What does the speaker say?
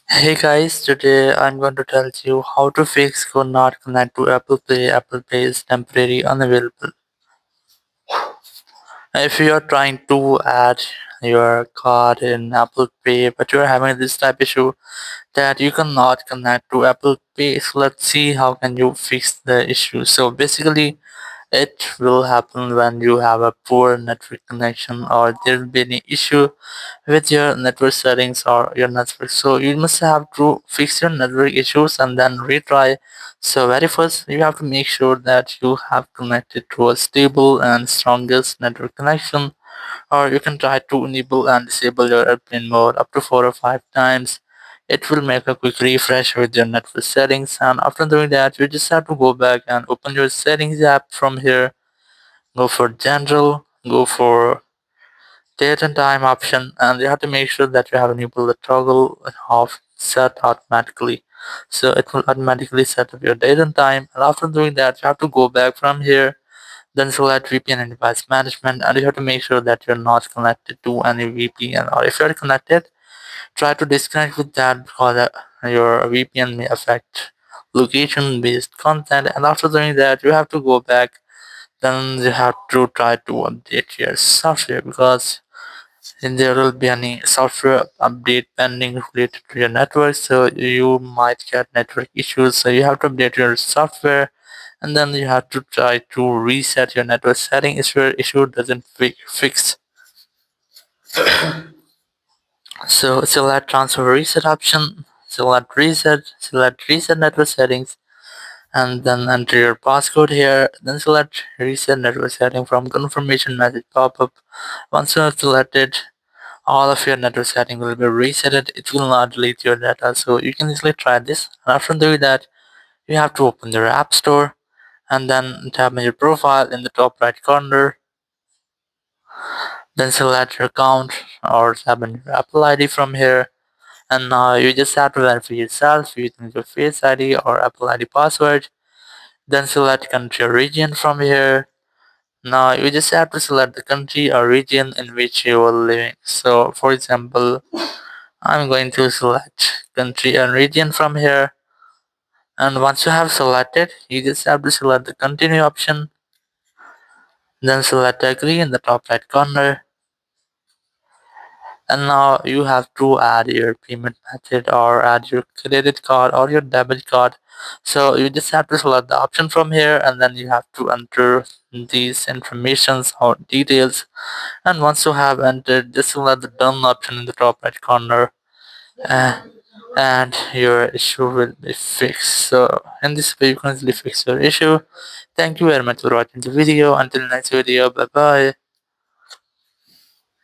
Hey guys, today I'm going to tell you how to fix could not connect to Apple Pay. Apple Pay is temporarily unavailable. If you are trying to add your card in Apple Pay but you are having this type issue that you cannot connect to Apple Pay, so let's see how can you fix the issue. So basically it will happen when you have a poor network connection or there will be any issue with your network settings or your network. So you must have to fix your network issues and then retry. So very first you have to make sure that you have connected to a stable and strongest network connection, or you can try to enable and disable your airplane mode up to 4 or 5 times. It will make a quick refresh with your network settings, and after doing that you just have to go back and open your settings app from here. Go for general, go for date and time option, and you have to make sure that you have enabled the toggle off set automatically, so it will automatically set up your date and time. And after doing that you have to go back from here, then select VPN and device management, and you have to make sure that you're not connected to any VPN, or if you're connected, try to disconnect with that because your VPN may affect location based content. And after doing that you have to go back, then you have to try to update your software, because then there will be any software update pending related to your network, so you might get network issues. So you have to update your software, and then you have to try to reset your network setting if your issue doesn't fix. So select transfer reset option, select reset network settings, and then enter your passcode here, then select reset network setting from confirmation message pop-up. Once you have selected, all of your network setting will be resetted. It will not delete your data, so you can easily try this. And after doing that you have to open your app store and then tap on your profile in the top right corner, then select your account or tap on your Apple ID from here. And now you just have to verify yourself using your Face ID or Apple ID password, then select country or region from here. Now you just have to select the country or region in which you are living. So for example, I'm going to select country and region from here, and once you have selected you just have to select the continue option, then select agree in the top right corner. And now you have to add your payment method or add your credit card or your debit card. So you just have to select the option from here, and then you have to enter these informations or details. And once you have entered, just select the done option in the top right corner, uh, and your issue will be fixed. So in this way you can easily fix your issue. Thank you very much for watching the video. Until next video, bye bye.